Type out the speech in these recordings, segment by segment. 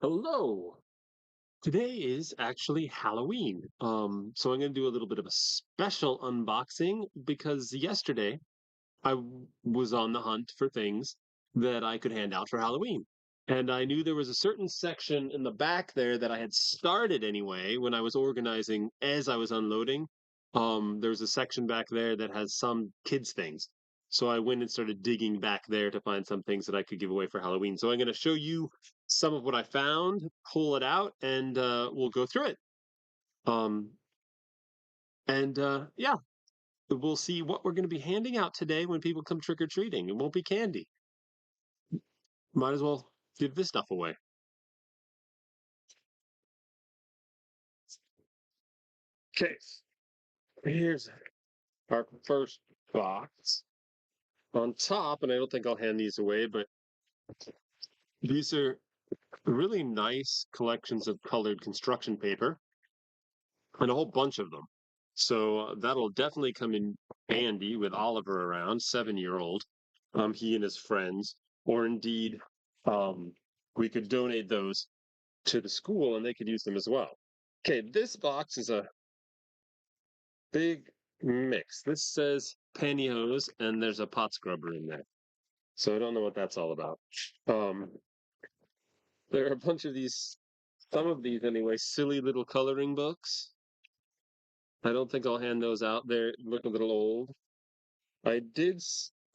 Hello. Today is actually Halloween. So I'm going to do a little bit of a special unboxing because yesterday was on the hunt for things that I could hand out for Halloween. And I knew there was a certain section in the back there that I had started anyway when I was organizing as I was unloading. There's a section back there that has some kids' things. So I went and started digging back there to find some things that I could give away for Halloween. So I'm going to show you some of what I found, pull it out, and we'll go through it. Um, and yeah, we'll see what we're going to be handing out today when people come trick or treating. It won't be candy. Might as well give this stuff away. Okay, here's our first box. On top, and I don't think I'll hand these away, but these are really nice collections of colored construction paper and a whole bunch of them. So that'll definitely come in handy with Oliver around, 7-year old, he and his friends, or indeed, um, we could donate those to the school and they could use them as well. Okay, this box is a big mix. This says pantyhose and there's a pot scrubber in there. So I don't know what that's all about. Um, there are a bunch of these, some of these anyway, silly little coloring books. I don't think I'll hand those out. They look a little old. I did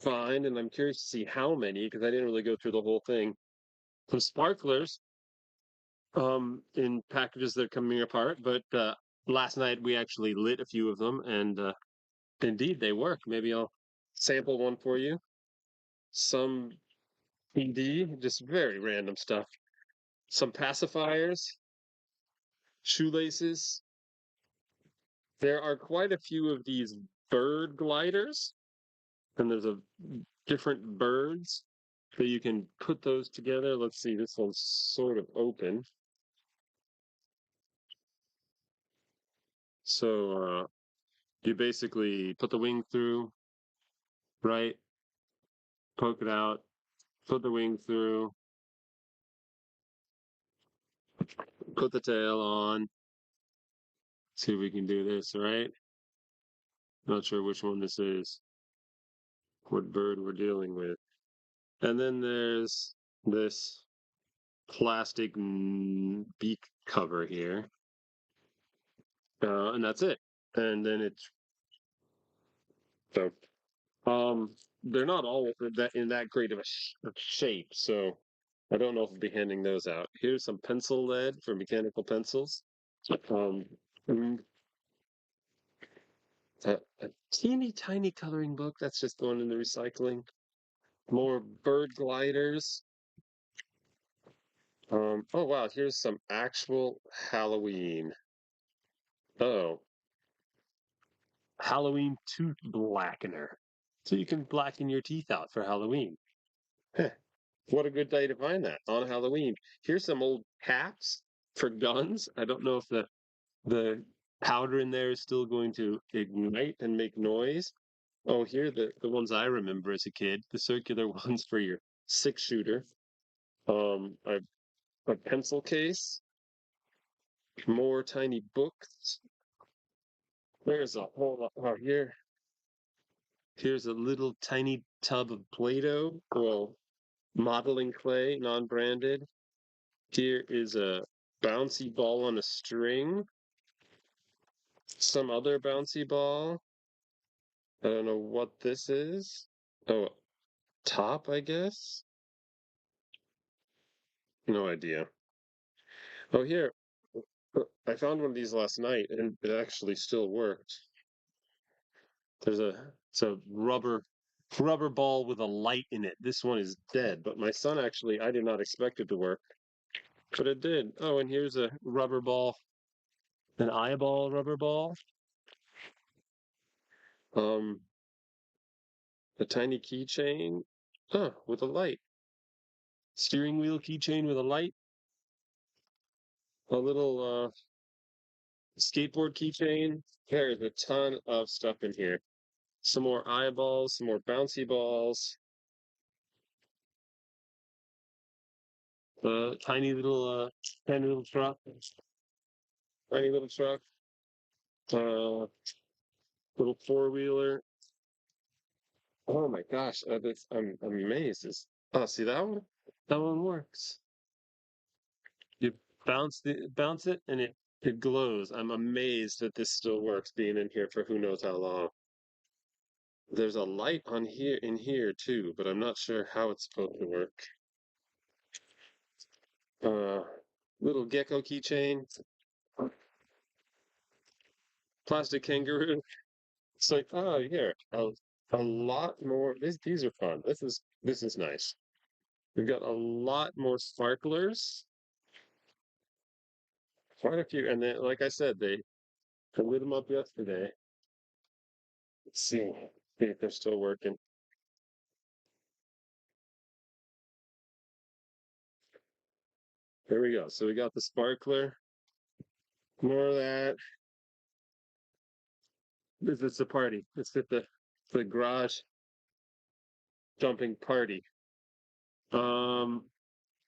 find, and I'm curious to see how many, because I didn't really go through the whole thing, some sparklers in packages that are coming apart. But last night we actually lit a few of them, and indeed they work. Maybe I'll sample one for you. Some PD, just very random stuff. Some pacifiers, shoelaces. There are quite a few of these bird gliders, and there's a different birds. So you can put those together. Let's see, this one's sort of open. So you basically put the wing through, right? Poke it out, put the wing through, put the tail on. See if we can do this, right? Not sure which one this is, what bird we're dealing with. And then there's this plastic beak cover here. And that's it. And then it's so Um, they're not all that in that great of of shape, so I don't know if I'll be handing those out. Here's some pencil lead for mechanical pencils. Um, mm, a teeny tiny coloring book that's just going in the recycling. More bird gliders. Oh wow, here's some actual Halloween. Oh, Halloween tooth blackener. So you can blacken your teeth out for Halloween. Huh. What a good day to find that on Halloween. Here's some old caps for guns. I don't know if the powder in there is still going to ignite and make noise. Oh, here the ones I remember as a kid, the circular ones for your 6 shooter. A, a pencil case, more tiny books. There's a whole lot. Oh, here's a little tiny tub of Play-Doh. Well, modeling clay, non-branded. Here is a bouncy ball on a string. Some other bouncy ball. I don't know what this is. Oh, top, I guess? No idea. Oh, here. I found one of these last night and it actually still worked. It's a rubber ball with a light in it. This one is dead, but my son actually, I did not expect it to work, but it did. Oh, and here's a rubber ball, an eyeball rubber ball. Um, a tiny keychain. Huh, with a light. Steering wheel keychain with a light. A little skateboard keychain. There's a ton of stuff in here. Some more eyeballs, some more bouncy balls. Tiny little truck, tiny little truck, uh, little four wheeler. Oh my gosh, I'm amazed. Oh, see that one? That one works. You bounce it, and it glows. I'm amazed that this still works, being in here for who knows how long. There's a light on here in here too, but I'm not sure how it's supposed to work. Uh, Little gecko keychain, plastic kangaroo. It's like, oh, here, a lot more. These are fun. This is nice. We've got a lot more sparklers, quite a few, and then, like I said, I lit them up yesterday. Let's see if they're still working. There we go. So we got the sparkler, more of that. This is the party. It's at the garage jumping party. Um,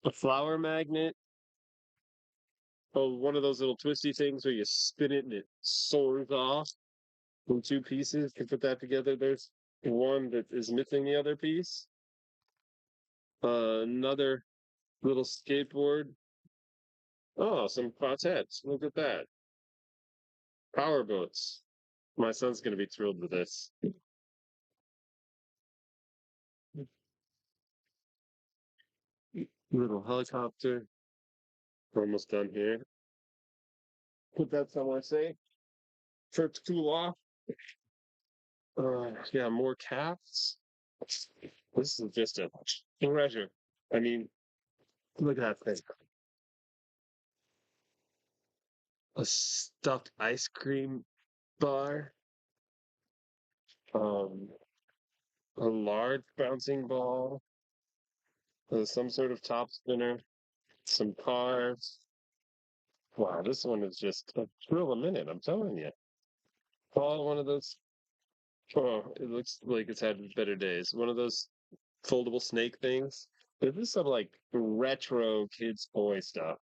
a flower magnet. Oh, one of those little twisty things where you spin it and it soars off in two pieces. To put that together, there's one that is missing the other piece. Another little skateboard. Oh, some quads. Look at that. Power boats. My son's gonna be thrilled with this. Little helicopter. We're almost done here. Put that somewhere safe for it to cool off. Yeah, more caps. This is just a treasure. I mean, look at that thing. A stuffed ice cream bar. Um, a large bouncing ball. Some sort of top spinner. Some cars. Wow, this one is just a thrill a minute. I'm telling you. All one of those. Oh, it looks like it's had better days. One of those foldable snake things. This is some like retro kids toy stuff.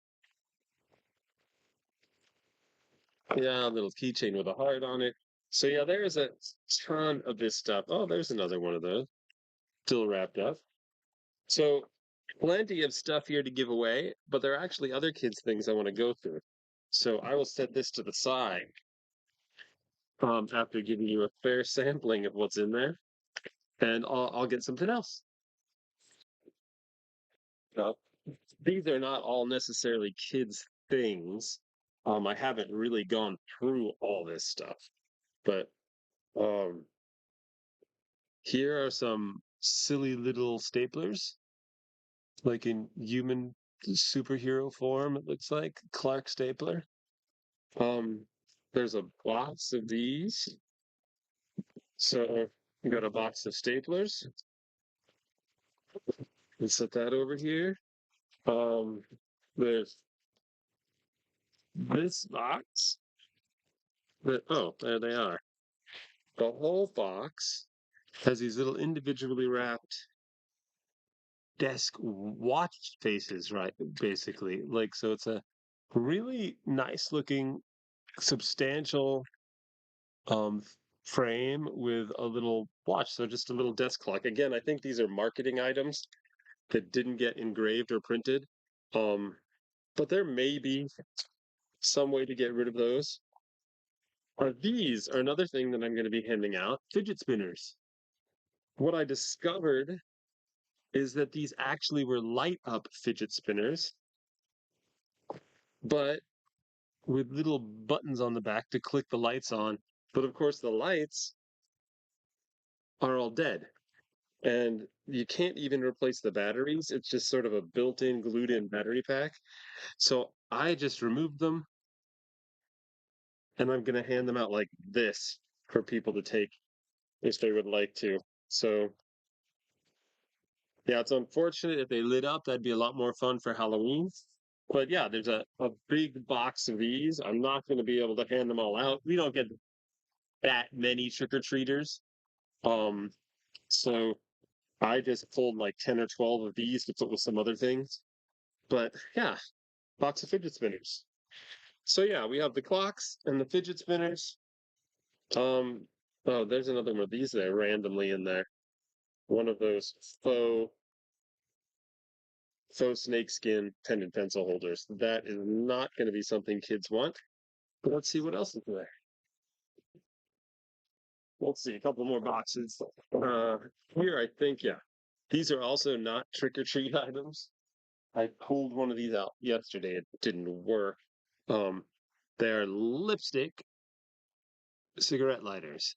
Yeah, a little keychain with a heart on it. So yeah, there's a ton of this stuff. Oh, there's another one of those still wrapped up. So plenty of stuff here to give away, but there are actually other kids' things I want to go through. So I will set this to the side after giving you a fair sampling of what's in there, and I'll get something else. Now, these are not all necessarily kids' things. I haven't really gone through all this stuff, but um, here are some silly little staplers, like in human superhero form, it looks like. Clark stapler. Um, there's a box of these. So we got a box of staplers. Let's set that over here. Um, there's this box. Oh, there they are. The whole box has these little individually wrapped desk watch faces, right? Basically, like, so it's a really nice looking, substantial um frame with a little watch. So just a little desk clock. Again, I think these are marketing items that didn't get engraved or printed. Um, but there may be some way to get rid of those. These are another thing that I'm going to be handing out, fidget spinners. What I discovered is that these actually were light up fidget spinners, but with little buttons on the back to click the lights on. But of course, the lights are all dead. And you can't even replace the batteries. It's just sort of a built in, glued in battery pack. So I just removed them, and I'm going to hand them out like this for people to take if they would like to. So, yeah, it's unfortunate if they lit up. That'd be a lot more fun for Halloween. But yeah, there's a big box of these. I'm not going to be able to hand them all out. We don't get that many trick or treaters. Um, so I just pulled like 10 or 12 of these to put with some other things. But yeah, box of fidget spinners. So yeah, we have the clocks and the fidget spinners. Um, oh, there's another one of these there randomly in there. One of those faux snakeskin pen and pencil holders. That is not going to be something kids want. But let's see what else is there. Let's see, a couple more boxes. Here, I think, yeah, these are also not trick or treat items. I pulled one of these out yesterday. It didn't work. Um, they're lipstick cigarette lighters.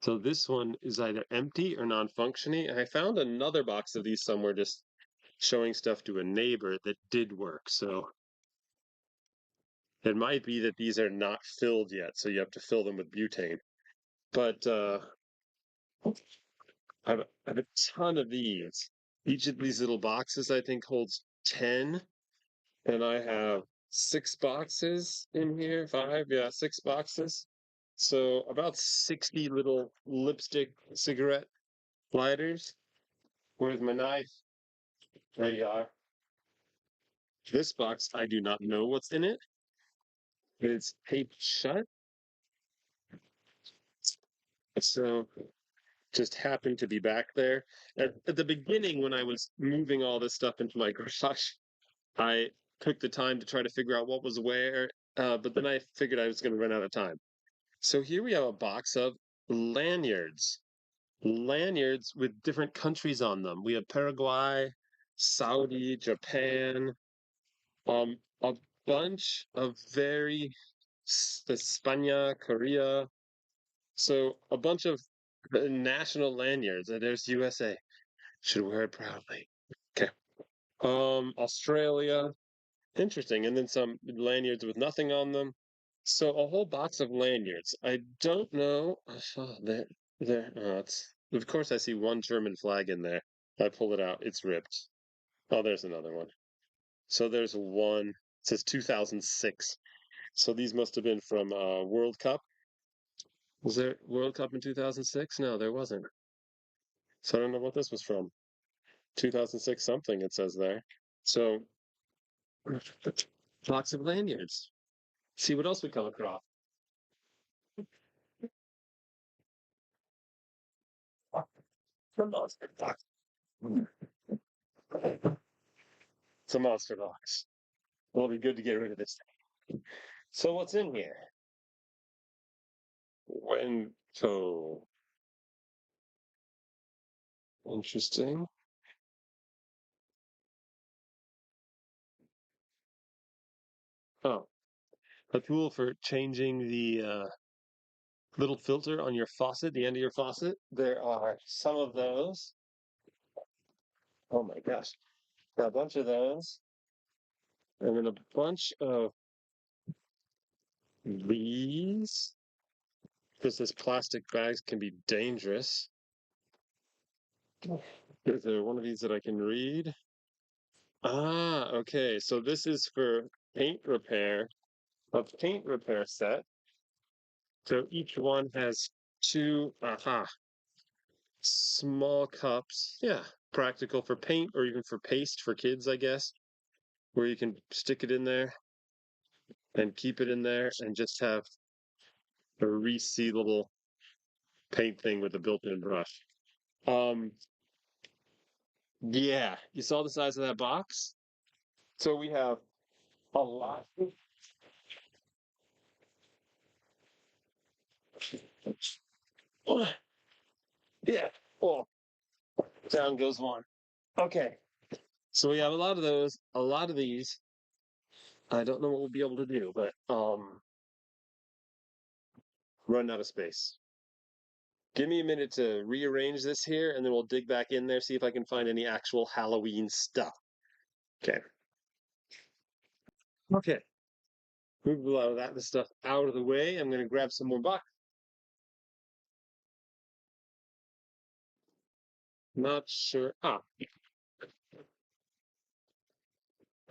So this one is either empty or non-functioning. And I found another box of these somewhere just showing stuff to a neighbor that did work. So it might be that these are not filled yet, so you have to fill them with butane. But I have a ton of these. Each of these little boxes, I think, holds 10. And I have 6 boxes in here. 5, yeah, 6 boxes. So about 60 little lipstick cigarette lighters. Where's my knife? There you are. This box, I do not know what's in it. It's taped shut. So just happened to be back there. At the beginning, when I was moving all this stuff into my garage, I took the time to try to figure out what was where, but then I figured I was going to run out of time. So here we have a box of lanyards, lanyards with different countries on them. We have Paraguay, Saudi, Japan, a bunch of España, Korea. So a bunch of national lanyards. There's USA. Should wear it proudly. Okay. Australia. Interesting. And then some lanyards with nothing on them. So a whole box of lanyards. I don't know. Oh, there. Oh, of course, I see one German flag in there. I pull it out. It's ripped. Oh, there's another one. So there's one. It says 2006. So these must have been from World Cup. Was there World Cup in 2006? No, there wasn't. So I don't know what this was from. 2006 something, it says there. So box of lanyards. See what else we come across. The monster box. It's a monster box. It'll be good to get rid of this thing. So what's in here? Wento. Interesting. Oh, a tool for changing the little filter on your faucet, the end of your faucet. There are some of those. Oh my gosh. Got a bunch of those. And then a bunch of these. Because this plastic bags can be dangerous. Is there one of these that I can read? Ah, okay. So this is for paint repair, a paint repair set. So each one has two, small cups. Yeah, practical for paint or even for paste for kids, I guess, where you can stick it in there and keep it in there and just have a resealable paint thing with a built-in brush. Um, yeah, you saw the size of that box? So we have a lot. Yeah. Oh, down goes one. Okay. So we have a lot of those, a lot of these. I don't know what we'll be able to do, but run out of space. Give me a minute to rearrange this here, and then we'll dig back in there, see if I can find any actual Halloween stuff. Okay. Okay. Move a lot of that stuff out of the way. I'm gonna grab some more box. Not sure. Ah,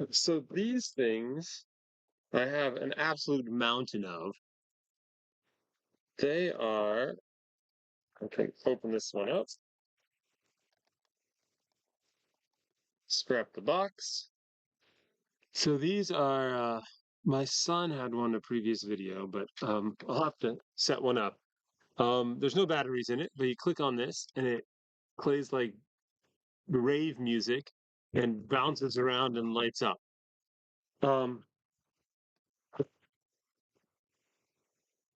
so these things I have an absolute mountain of. They are okay. Open this one up. Scrap the box. So these are my son had one in a previous video, but I'll have to set one up. There's no batteries in it, but you click on this and it plays like rave music and bounces around and lights up. Um,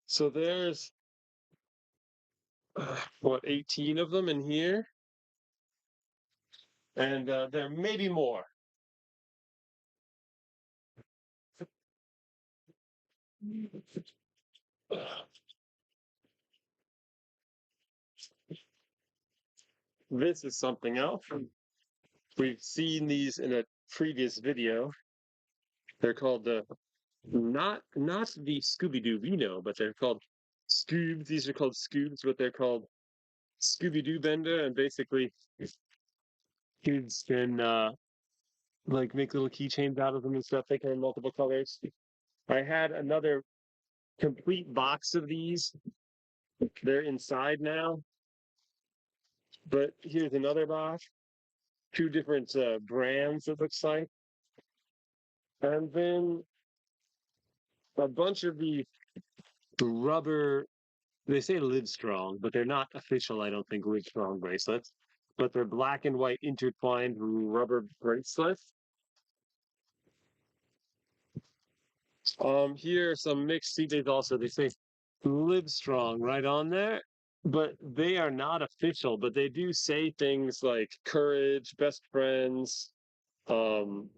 so there's what 18 of them in here, and there may be more. This is something else. We've seen these in a previous video. They're called not the Scooby Doo we know, but they're called Scoobs. These are called Scoobs, but they're called Scooby Doo Bender, and basically kids can like make little keychains out of them and stuff. They come in multiple colors. I had another complete box of these. They're inside now, but here's another box. Two different brands, it looks like, and then a bunch of the rubber. They say Live Strong, but they're not official, I don't think, Live Strong bracelets. But they're black and white intertwined rubber bracelets. Here are some mixed CJs also. They say Live Strong right on there, but they are not official. But they do say things like courage, best friends, um,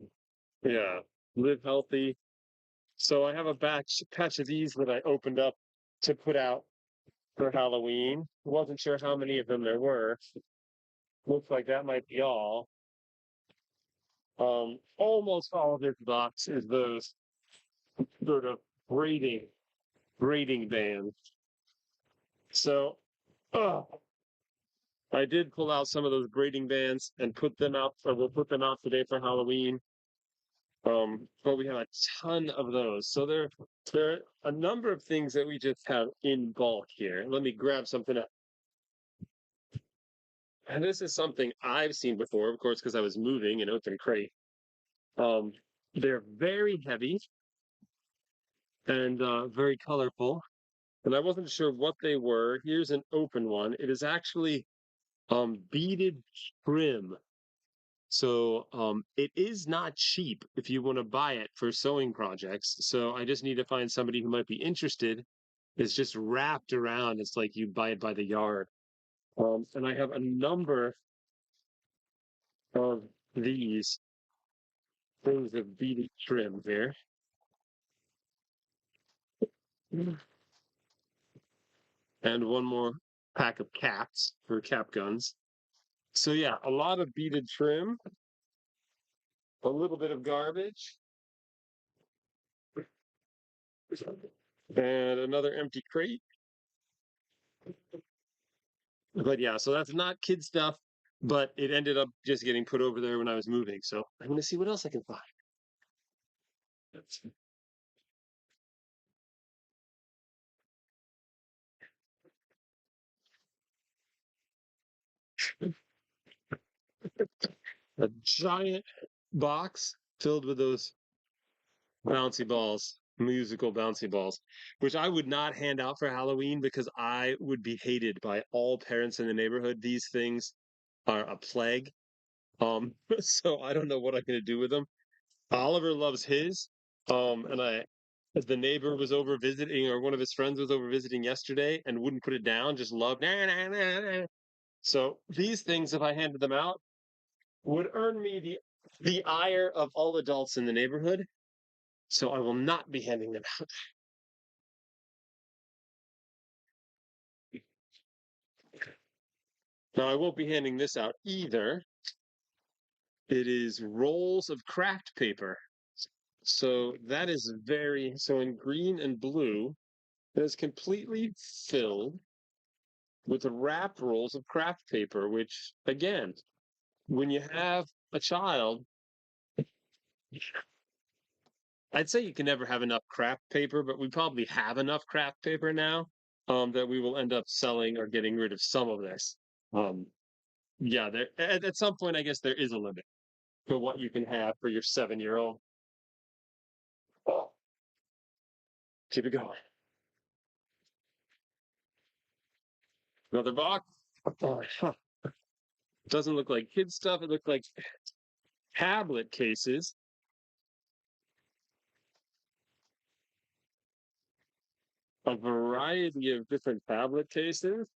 yeah, live healthy. So I have a patch of these that I opened up to put out for Halloween. Wasn't sure how many of them there were. Looks like that might be all. Almost all of this box is those sort of braiding bands. So, uh, I did pull out some of those braiding bands and put them out, or we'll put them out today for Halloween. But we have a ton of those. So there are a number of things that we just have in bulk here. Let me grab something up. And this is something I've seen before, of course, because I was moving an open crate. Um, they're very heavy and very colorful. And I wasn't sure what they were. Here's an open one. It is actually beaded trim. So it is not cheap if you want to buy it for sewing projects. So I just need to find somebody who might be interested. It's just wrapped around. It's like you buy it by the yard. And I have a number of these things of beaded trim here. And one more pack of caps for cap guns. So yeah, a lot of beaded trim, a little bit of garbage, and another empty crate. But yeah, so that's not kid stuff, but it ended up just getting put over there when I was moving. So I'm gonna see what else I can find. A giant box filled with those bouncy balls, musical bouncy balls, which I would not hand out for Halloween because I would be hated by all parents in the neighborhood. These things are a plague. So I don't know what I'm gonna do with them. Oliver loves his. And the neighbor was over visiting, or one of his friends was over visiting yesterday and wouldn't put it down, just loved. Nah, nah, nah, nah. So these things, if I handed them out, would earn me the ire of all adults in the neighborhood. So I will not be handing them out. Now I won't be handing this out either. It is rolls of craft paper. So that is so in green and blue, it is completely filled with wrapped rolls of craft paper, which again, when you have a child, I'd say you can never have enough craft paper, but we probably have enough craft paper now that we will end up selling or getting rid of some of this. Um, yeah, at some point, I guess there is a limit to what you can have for your 7-year-old. Keep it going. Another box. Oh, huh. Doesn't look like kid stuff. It looked like tablet cases. A variety of different tablet cases.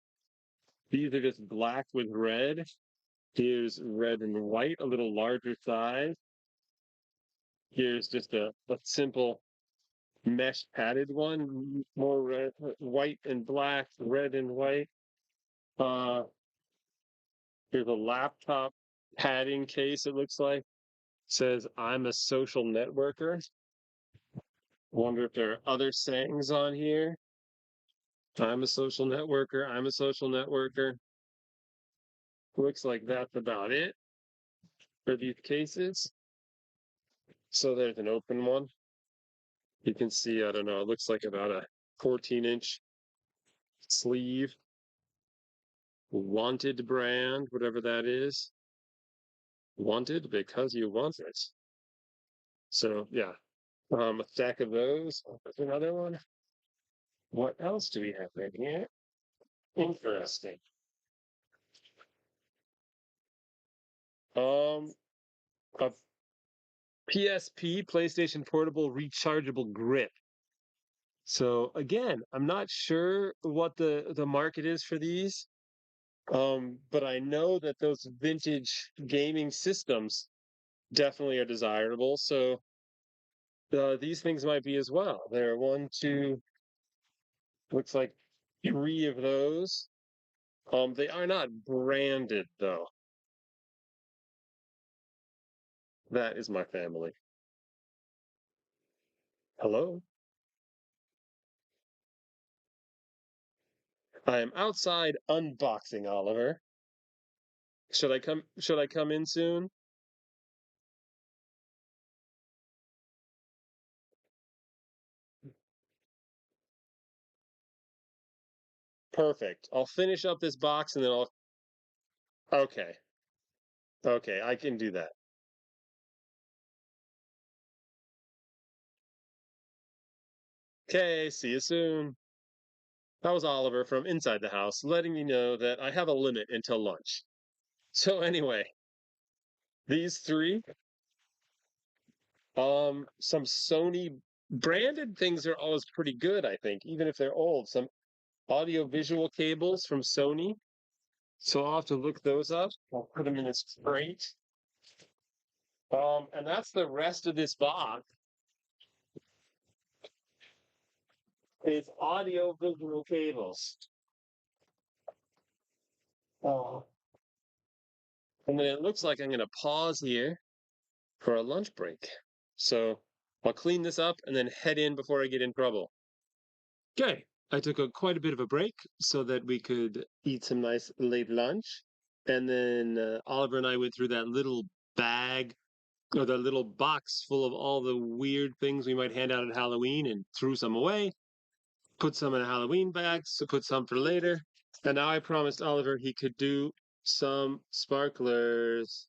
These are just black with red. Here's red and white, a little larger size. Here's just a simple mesh padded one, more red, white and black, red and white. Uh, here's a laptop padding case, it looks like. Says, I'm a social networker. Wonder if there are other sayings on here. I'm a social networker. I'm a social networker. Looks like that's about it for these cases. So there's an open one. You can see, I don't know, it looks like about a 14-inch sleeve. Wanted brand, whatever that is. Wanted because you want it. So yeah, a stack of those. There's another one. What else do we have in here? Interesting. Um, a PSP, PlayStation Portable Rechargeable Grip. So again, I'm not sure what the market is for these. But I know that those vintage gaming systems definitely are desirable. So these things might be as well. There are one, two, looks like three of those. They are not branded though. That is my family. Hello. I am outside unboxing, Oliver. Should I come in soon? Perfect. I'll finish up this box and then I'll okay. Okay, I can do that. Okay, see you soon. That was Oliver from inside the house, letting me know that I have a limit until lunch. So anyway, these three, some Sony branded things are always pretty good, I think, even if they're old. Some audio visual cables from Sony. So I'll have to look those up. I'll put them in this crate. And that's the rest of this box is audio visual cables. Oh. And then it looks like I'm going to pause here for a lunch break. So I'll clean this up and then head in before I get in trouble. Okay, I took quite a bit of a break so that we could eat some nice late lunch. And then Oliver and I went through that little bag or that little box full of all the weird things we might hand out at Halloween and threw some away, put some in a Halloween bag, so put some for later. And now I promised Oliver he could do some sparklers.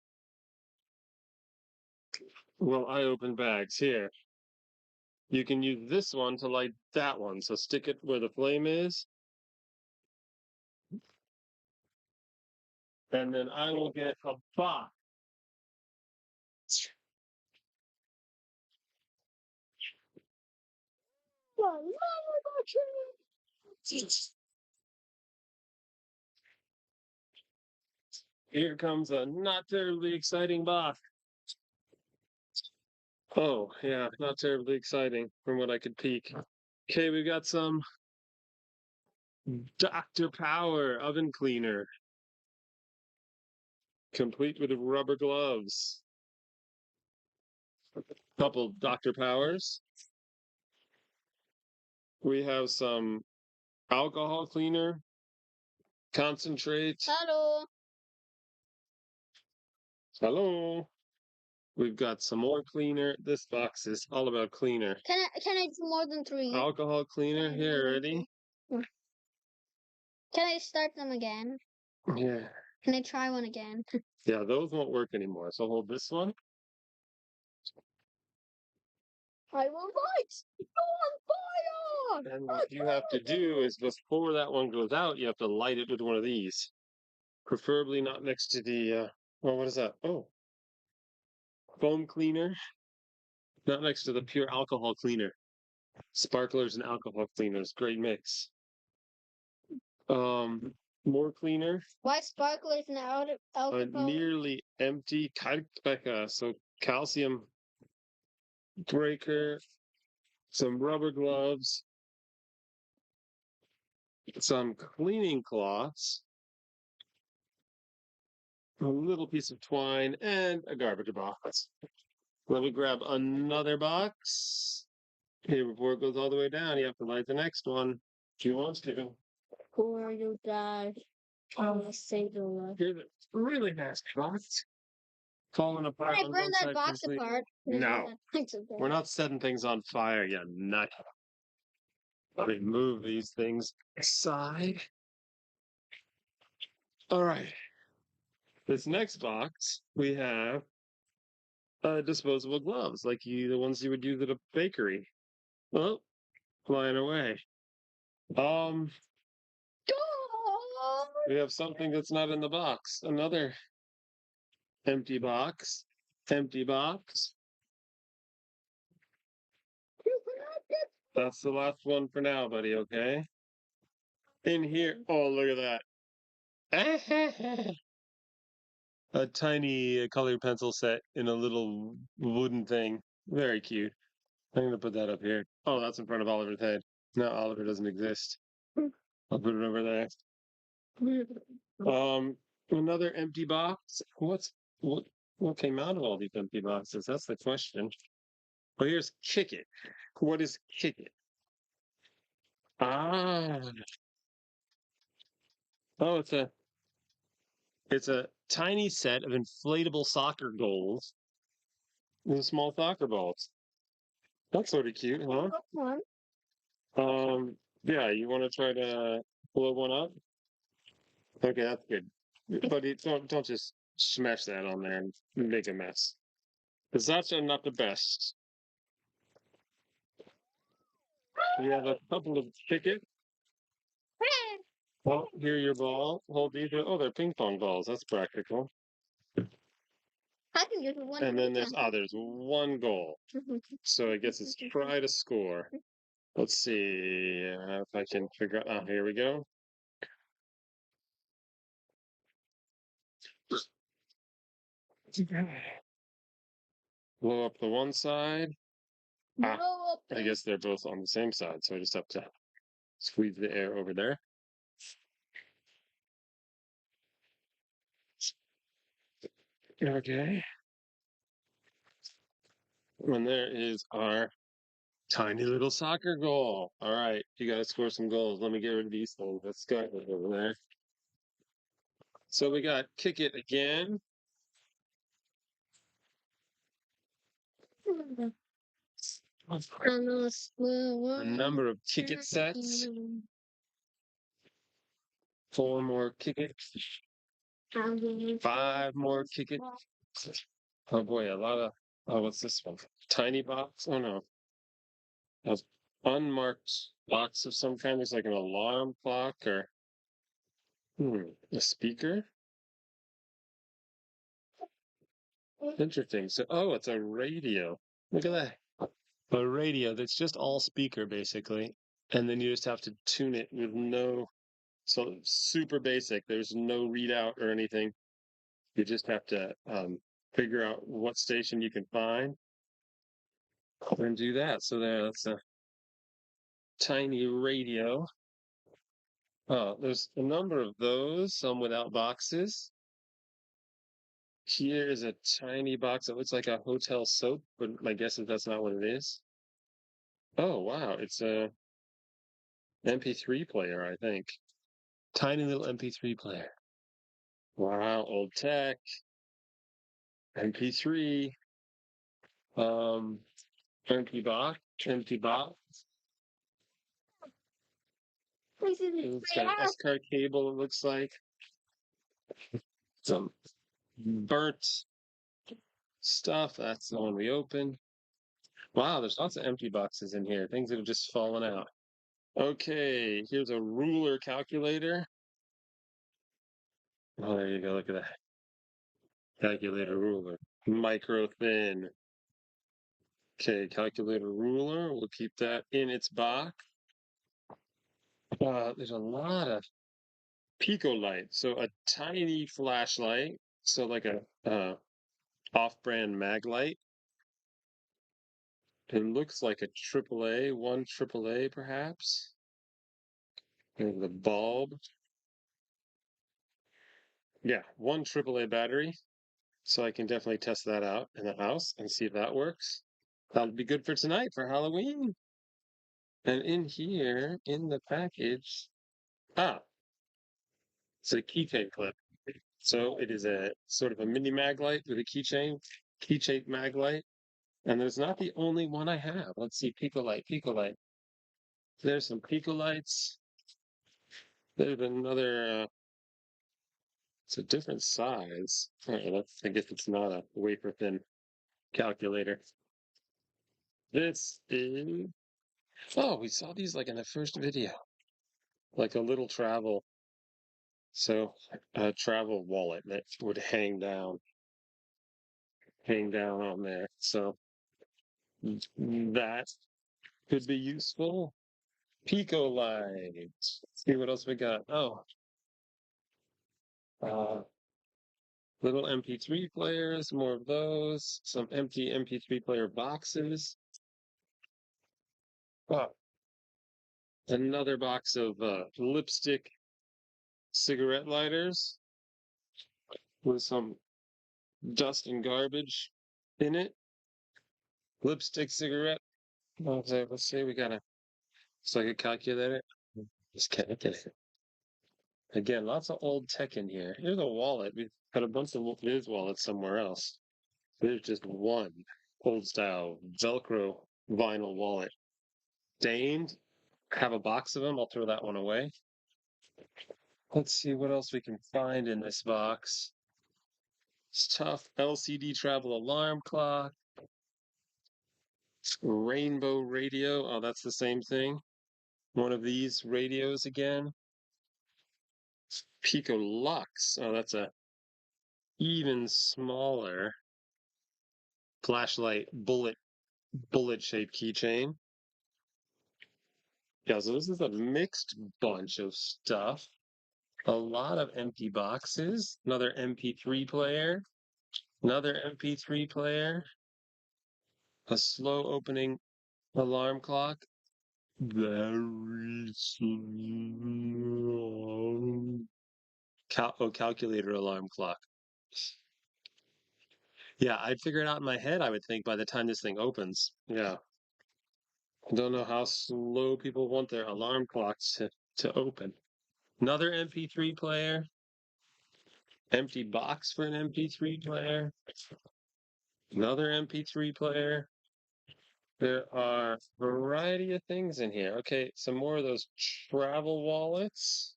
Well, I open bags here. You can use this one to light that one. So stick it where the flame is. And then I will get a box. Here comes a not terribly exciting box. Oh, yeah, not terribly exciting from what I could peek. Okay, we've got some Dr. Power oven cleaner, complete with rubber gloves. Couple Dr. Powers. We have some alcohol cleaner, concentrate. Hello. Hello. We've got some more cleaner. This box is all about cleaner. Can I do more than 3? Alcohol cleaner, here, ready? Can I start them again? Yeah. Can I try one again? Yeah, those won't work anymore. So hold this one. I will fight! Go on fire! more. And what you have to do is before that one goes out, you have to light it with one of these. Preferably not next to the, well, what is that? Oh, foam cleaner. Not next to the pure alcohol cleaner. Sparklers and alcohol cleaners. Great mix. More cleaner. Why sparklers and A alcohol? nearly empty kalkbeka, so calcium breaker, some rubber gloves, some cleaning cloths, a little piece of twine, and a garbage box. Let me grab another box. Here, before it goes all the way down, you have to light the next one. If you want to. Before you die, I'll save the life. Here's a really nasty box. Falling apart. Can I on burn one that side box completely. apart? No. It's okay. We're not setting things on fire, you nut. Let me move these things aside. All right. This next box, we have disposable gloves, like the ones you would use at a bakery. Oh, flying away. Um, we have something that's not in the box. Another empty box. Empty box. That's the last one for now, buddy, okay? In here, oh, look at that. A tiny colored pencil set in a little wooden thing. Very cute. I'm going to put that up here. Oh, that's in front of Oliver's head. No, Oliver doesn't exist. I'll put it over there. Another empty box. What came out of all these empty boxes? That's the question. Well, here's Kick It. What is Kick It? Ah. Oh, it's a tiny set of inflatable soccer goals with small soccer balls. That's sort of cute, huh? One. Yeah, you want to try to blow one up? Okay, that's good. But don't just smash that on there and make a mess. Because that's not the best. We have a couple of tickets. Well, here your ball. Hold these. Oh, they're ping pong balls. That's practical. I can use one. And then there's one goal. So I guess it's try to score. Let's see if I can figure out. Oh, here we go. Blow up the one side. I guess they're both on the same side, so I just have to squeeze the air over there. Okay. And there is our tiny little soccer goal. All right, you got to score some goals. Let me get rid of these things. Let's go over there. So we got Kick It again. A number of Kick It sets. 4 more Kick It. 5 more Kick It. Oh boy, a lot of. Oh, what's this one? Tiny box? Oh no. A unmarked box of some kind. It's like an alarm clock or a speaker. Interesting. So, oh, it's a radio. Look at that. A radio that's just all speaker, basically. And then you just have to tune it with so super basic. There's no readout or anything. You just have to figure out what station you can find and do that. So that's a tiny radio. Oh, there's a number of those, some without boxes. Here is a tiny box that looks like a hotel soap, but my guess is that's not what it is. Oh, wow. It's a MP3 player, I think. Tiny little MP3 player. Wow, old tech. MP3. Um, empty box. Empty box. It's got an S-card cable, it looks like. Some burnt stuff. That's the one we opened. Wow, there's lots of empty boxes in here. Things that have just fallen out. Okay, here's a ruler calculator. Oh, there you go. Look at that. Calculator ruler. Micro thin. Okay, calculator ruler. We'll keep that in its box. There's a lot of Pico light. So a tiny flashlight. So like a off-brand mag light. It looks like a AAA, one AAA perhaps. And the bulb. Yeah, one AAA battery. So I can definitely test that out in the house and see if that works. That'll be good for tonight for Halloween. And in here, in the package, it's a keychain clip. So it is a sort of a mini mag light with a keychain mag light. And there's not the only one I have. Let's see, Pico light, Pico light. There's some Pico lights. There's another, it's a different size. All right, I guess it's not a wafer thin calculator. This is, oh, we saw these like in the first video, like a little travel. So a travel wallet that would hang down on there. So that could be useful. Pico light. Let's see what else we got. Oh, uh, little MP3 players, more of those. Some empty MP3 player boxes. Oh, another box of lipstick cigarette lighters with some dust and garbage in it. Lipstick cigarette. Okay, let's see. We got it's like a calculator. Just calculator. Again, lots of old tech in here. Here's a wallet. We've got a bunch of Viz wallets somewhere else. There's just one old style Velcro vinyl wallet. Stained. Have a box of them. I'll throw that one away. Let's see what else we can find in this box. It's tough. LCD travel alarm clock. Rainbow radio. Oh, that's the same thing. One of these radios again. Pico Lux. Oh, that's a even smaller flashlight bullet shaped keychain. Yeah, so this is a mixed bunch of stuff. A lot of empty boxes. Another MP3 player. Another MP3 player. A slow opening alarm clock. Very slow. Calculator alarm clock. Yeah, I'd figure it out in my head, I would think, by the time this thing opens. Yeah. I don't know how slow people want their alarm clocks to open. Another MP3 player. Empty box for an MP3 player. Another MP3 player. There are a variety of things in here. Okay, some more of those travel wallets.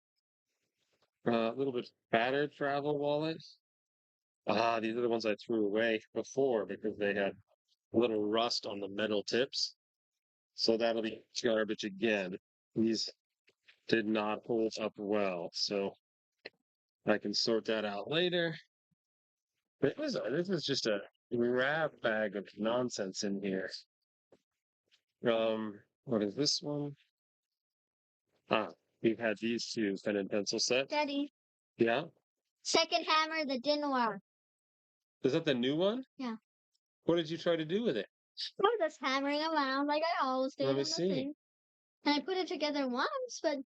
A little bit fatter travel wallet. These are the ones I threw away before because they had a little rust on the metal tips. So that'll be garbage again. These did not hold up well, so I can sort that out later. This is just a grab bag of nonsense in here. What is this one? Ah, we've had these two pen and pencil sets. Daddy, Yeah, second hammer that didn't work. is that the new one? Yeah. What did you try to do with it? I was just hammering around like I always do Let on me the see. thing. And I put it together once, but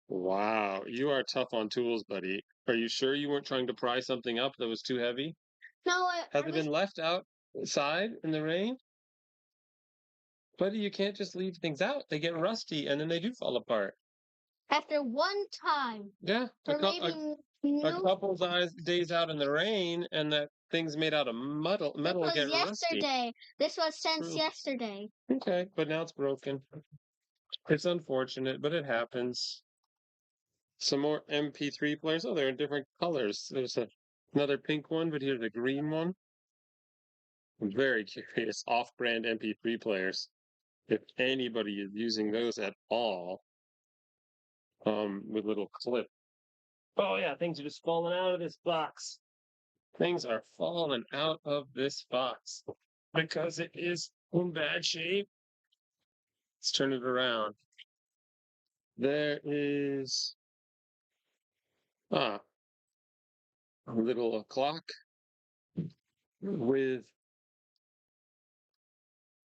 Wow, you are tough on tools, buddy. Are you sure you weren't trying to pry something up that was too heavy? no, Has I it was been left outside in the rain? Buddy, you can't just leave things out. They get rusty and then they do fall apart. after one time Yeah, for maybe a no, couple days out in the rain and that thing's made out of metal this will was get rusty. yesterday. This was since True. yesterday. Okay, but now it's broken. It's unfortunate, but it happens. Some more MP3 players. Oh, they're in different colors. There's another pink one, but here's a green one. I'm very curious. Off-brand MP3 players. if anybody is using those at all, with little clip. Oh yeah, things are just falling out of this box. Things are falling out of this box because it is in bad shape. Let's turn it around. There is a little clock with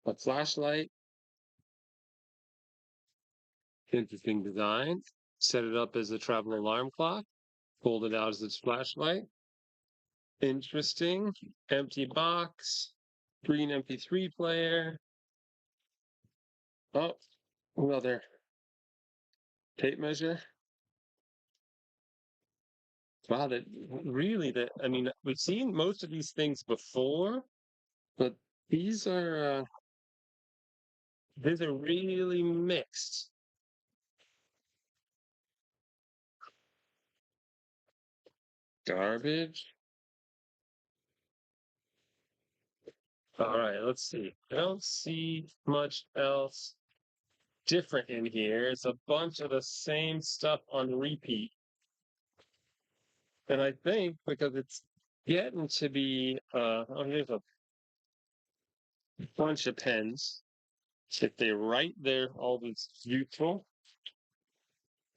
a flashlight. Interesting design. Set it up as a travel alarm clock. Fold it out as its flashlight. Interesting. Empty box. Green MP3 player. Oh, another tape measure. Wow, that really that I mean we've seen most of these things before, but these are really mixed. Garbage. All right, let's see. I don't see much else different in here. It's a bunch of the same stuff on repeat. And I think because it's getting to be oh, here's a bunch of pens. If they write, they're always useful.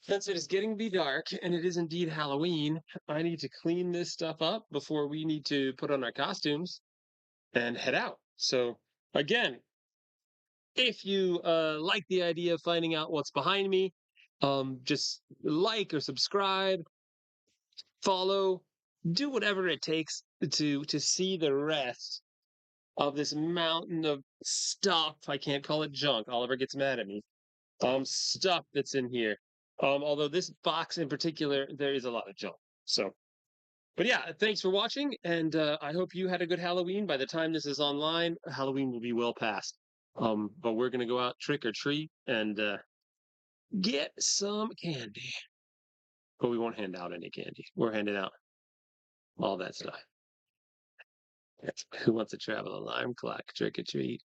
Since it is getting to be dark and it is indeed Halloween, I need to clean this stuff up before we need to put on our costumes and head out. So again, if you like the idea of finding out what's behind me, just like or subscribe, follow, do whatever it takes to see the rest of this mountain of stuff. I can't call it junk. Oliver gets mad at me. Stuff that's in here. Although this box in particular, there is a lot of junk. So, but yeah, thanks for watching, and I hope you had a good Halloween. By the time this is online, Halloween will be well past. But we're gonna go out trick or treat and get some candy. But we won't hand out any candy. We're handing out all that stuff. Who wants a travel alarm clock trick or treat?